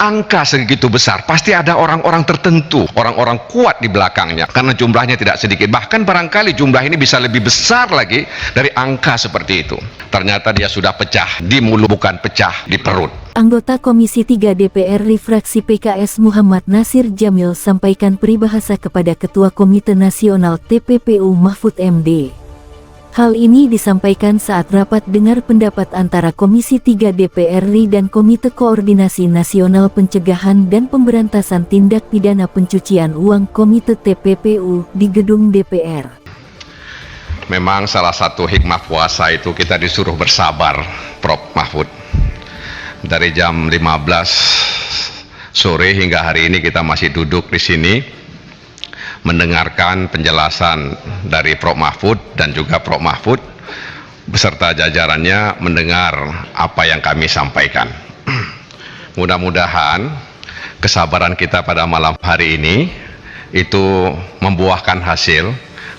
angka segitu besar, pasti ada orang-orang tertentu, orang-orang kuat di belakangnya, karena jumlahnya tidak sedikit. Bahkan barangkali jumlah ini bisa lebih besar lagi dari angka seperti itu. Ternyata dia sudah pecah di mulut, bukan pecah di perut. Anggota Komisi 3 DPR Fraksi PKS Muhammad Nasir Jamil sampaikan peribahasa kepada Ketua Komite Nasional TPPU Mahfud MD. Hal ini disampaikan saat rapat dengar pendapat antara Komisi 3 DPR RI dan Komite Koordinasi Nasional Pencegahan dan Pemberantasan Tindak Pidana Pencucian Uang Komite TPPU di gedung DPR. Memang salah satu hikmah puasa itu kita disuruh bersabar, Prof. Mahfud. Dari jam 15 sore hingga hari ini kita masih duduk di sini mendengarkan penjelasan dari Prof. Mahfud dan juga Prof. Mahfud beserta jajarannya mendengar apa yang kami sampaikan. Mudah-mudahan kesabaran kita pada malam hari ini itu membuahkan hasil.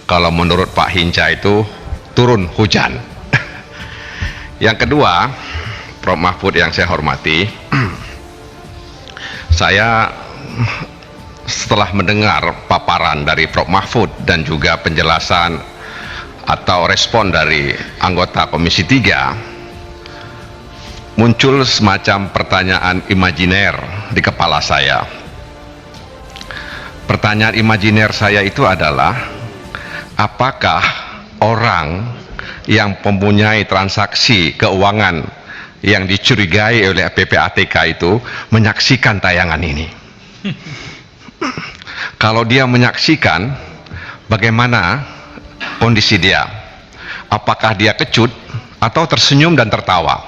Kalau menurut Pak Hinca itu turun hujan. Yang kedua, Prof. Mahfud yang saya hormati, saya setelah mendengar paparan dari Prof. Mahfud dan juga penjelasan atau respon dari anggota Komisi 3, muncul semacam pertanyaan imajiner di kepala saya. Pertanyaan imajiner saya itu adalah, apakah orang yang mempunyai transaksi keuangan yang dicurigai oleh PPATK itu menyaksikan tayangan ini? Kalau dia menyaksikan, bagaimana kondisi dia? Apakah dia kecut atau tersenyum dan tertawa?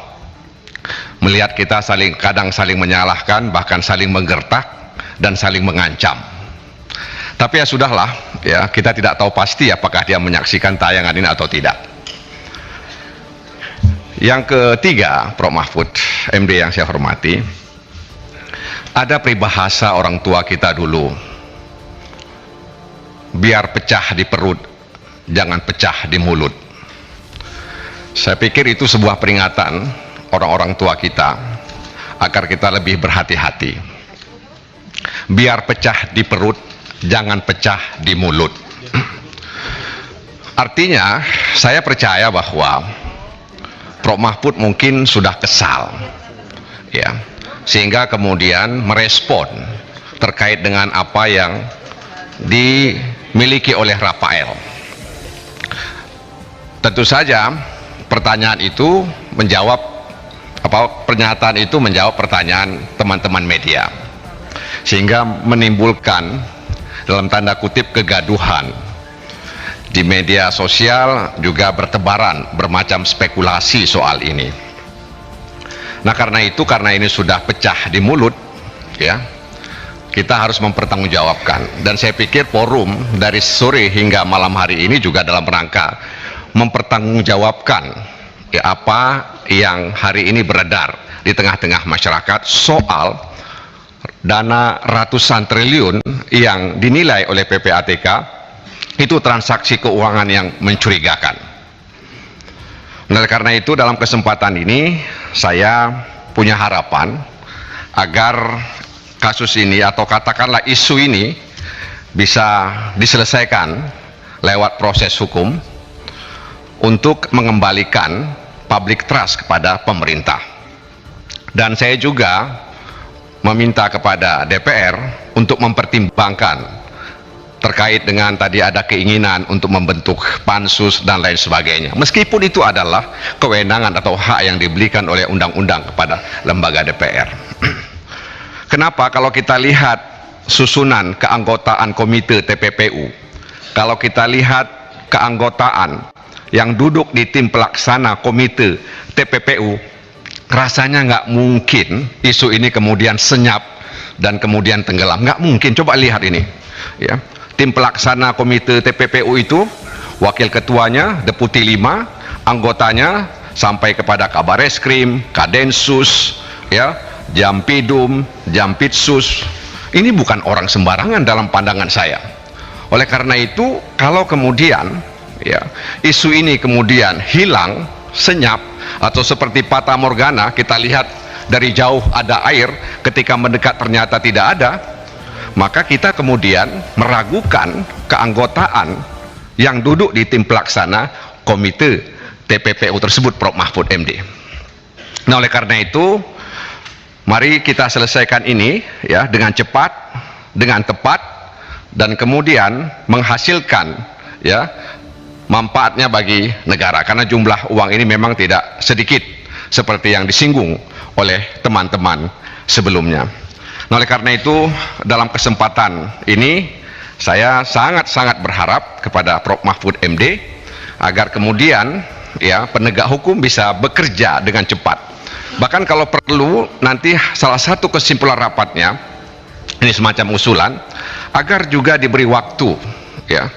Melihat kita kadang saling menyalahkan, bahkan saling menggertak dan saling mengancam. Tapi ya sudahlah, ya, kita tidak tahu pasti apakah dia menyaksikan tayangan ini atau tidak. Yang ketiga, Prof. Mahfud MD yang saya hormati, ada peribahasa orang tua kita dulu, biar pecah di perut, jangan pecah di mulut. Saya pikir itu sebuah peringatan orang-orang tua kita agar kita lebih berhati-hati. Biar pecah di perut, jangan pecah di mulut. Artinya, saya percaya bahwa Prof. Mahfud mungkin sudah kesal, ya, sehingga kemudian merespon terkait dengan apa yang dimiliki oleh Rafael. Tentu saja pertanyaan itu menjawab pernyataan itu menjawab pertanyaan teman-teman media, sehingga menimbulkan dalam tanda kutip kegaduhan di media sosial, juga bertebaran bermacam spekulasi soal ini. Nah, karena ini sudah pecah di mulut, ya, kita harus mempertanggungjawabkan. Dan saya pikir forum dari sore hingga malam hari ini juga dalam rangka mempertanggungjawabkan, ya, apa yang hari ini beredar di tengah-tengah masyarakat soal dana ratusan triliun yang dinilai oleh PPATK itu transaksi keuangan yang mencurigakan. Oleh karena itu, dalam kesempatan ini saya punya harapan agar kasus ini atau katakanlah isu ini bisa diselesaikan lewat proses hukum untuk mengembalikan public trust kepada pemerintah. Dan saya juga meminta kepada DPR untuk mempertimbangkan terkait dengan tadi ada keinginan untuk membentuk pansus dan lain sebagainya, meskipun itu adalah kewenangan atau hak yang diberikan oleh undang-undang kepada lembaga DPR. Kenapa? Kalau kita lihat susunan keanggotaan komite TPPU, kalau kita lihat keanggotaan yang duduk di tim pelaksana komite TPPU, rasanya nggak mungkin isu ini kemudian senyap dan kemudian tenggelam. Nggak mungkin. Coba lihat ini, ya. Tim pelaksana komite TPPU itu, wakil ketuanya, deputi 5, anggotanya sampai kepada Kabar Eskrim, Kadensus, ya, Jampidum, Jampitsus. Ini bukan orang sembarangan dalam pandangan saya. Oleh karena itu, kalau kemudian, ya, isu ini kemudian hilang, senyap, atau seperti fata morgana, kita lihat dari jauh ada air, ketika mendekat ternyata tidak ada, maka kita kemudian meragukan keanggotaan yang duduk di tim pelaksana komite TPPU tersebut, Prof. Mahfud MD. Nah, oleh karena itu, mari kita selesaikan ini ya dengan cepat, dengan tepat, dan kemudian menghasilkan ya manfaatnya bagi negara, karena jumlah uang ini memang tidak sedikit seperti yang disinggung oleh teman-teman sebelumnya. Nah, oleh karena itu, dalam kesempatan ini saya sangat-sangat berharap kepada Prof. Mahfud MD agar kemudian ya penegak hukum bisa bekerja dengan cepat. Bahkan kalau perlu nanti salah satu kesimpulan rapatnya, ini semacam usulan, agar juga diberi waktu ya,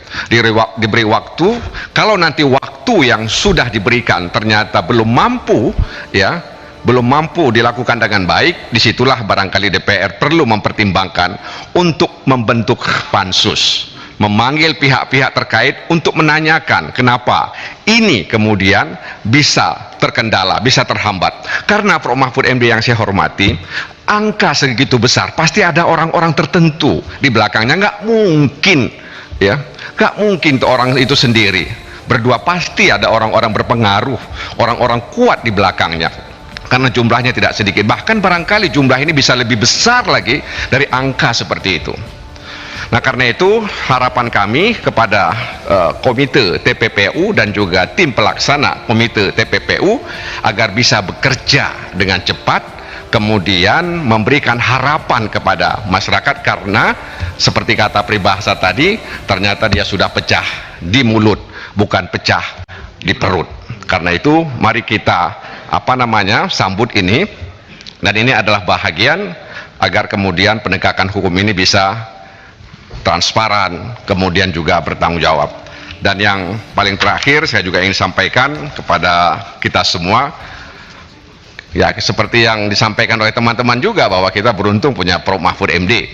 diberi waktu. Kalau nanti waktu yang sudah diberikan ternyata belum mampu ya, belum mampu dilakukan dengan baik, disitulah barangkali DPR perlu mempertimbangkan untuk membentuk pansus, memanggil pihak-pihak terkait untuk menanyakan kenapa ini kemudian bisa terkendala, bisa terhambat. Karena Prof. Mahfud MD yang saya hormati, angka segitu besar pasti ada orang-orang tertentu di belakangnya. Nggak mungkin ya, nggak mungkin orang itu sendiri berdua, pasti ada orang-orang berpengaruh, orang-orang kuat di belakangnya, karena jumlahnya tidak sedikit. Bahkan barangkali jumlah ini bisa lebih besar lagi dari angka seperti itu. Nah, karena itu harapan kami kepada komite TPPU dan juga tim pelaksana komite TPPU agar bisa bekerja dengan cepat, kemudian memberikan harapan kepada masyarakat, karena seperti kata peribahasa tadi, ternyata dia sudah pecah di mulut, bukan pecah di perut. Karena itu mari kita sambut ini, dan ini adalah bahagian agar kemudian penegakan hukum ini bisa transparan, kemudian juga bertanggung jawab. Dan yang paling terakhir saya juga ingin sampaikan kepada kita semua, ya seperti yang disampaikan oleh teman-teman juga, bahwa kita beruntung punya Prof. Mahfud MD.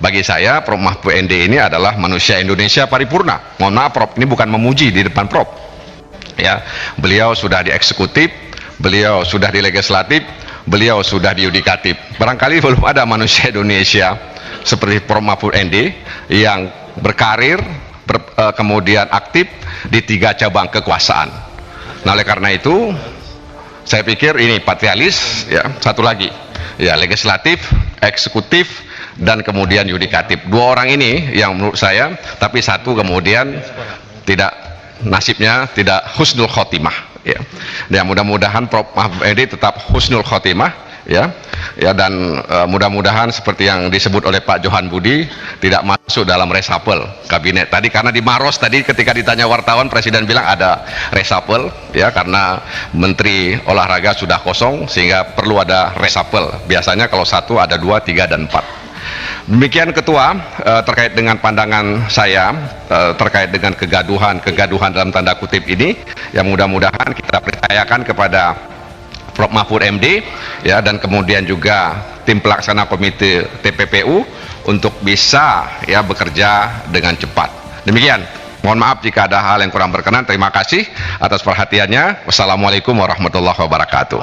Bagi saya Prof. Mahfud MD ini adalah manusia Indonesia paripurna. Mohon maaf Prof, ini bukan memuji di depan Prof ya, beliau sudah di eksekutif, beliau sudah di legislatif, beliau sudah di yudikatif. Barangkali belum ada manusia Indonesia seperti Prof. Mahfud MD yang berkarir, kemudian aktif di 3 cabang kekuasaan. Nah, oleh karena itu saya pikir ini patrialis ya, satu lagi ya, legislatif, eksekutif, dan kemudian yudikatif. 2 orang ini yang menurut saya, tapi satu kemudian tidak, nasibnya tidak husnul khotimah ya. Dan mudah-mudahan Prof. Mahfud MD tetap husnul khotimah ya, dan mudah-mudahan seperti yang disebut oleh Pak Johan Budi tidak masuk dalam reshuffle kabinet tadi, karena di Maros tadi ketika ditanya wartawan Presiden bilang ada reshuffle ya, karena Menteri Olahraga sudah kosong sehingga perlu ada reshuffle. Biasanya kalau 1 ada 2, 3, dan 4. Demikian Ketua terkait dengan pandangan saya terkait dengan kegaduhan dalam tanda kutip ini, yang mudah-mudahan kita percayakan kepada Prof. Mahfud MD ya, dan kemudian juga tim pelaksana komite TPPU untuk bisa ya bekerja dengan cepat. Demikian, mohon maaf jika ada hal yang kurang berkenan. Terima kasih atas perhatiannya. Wassalamualaikum warahmatullahi wabarakatuh.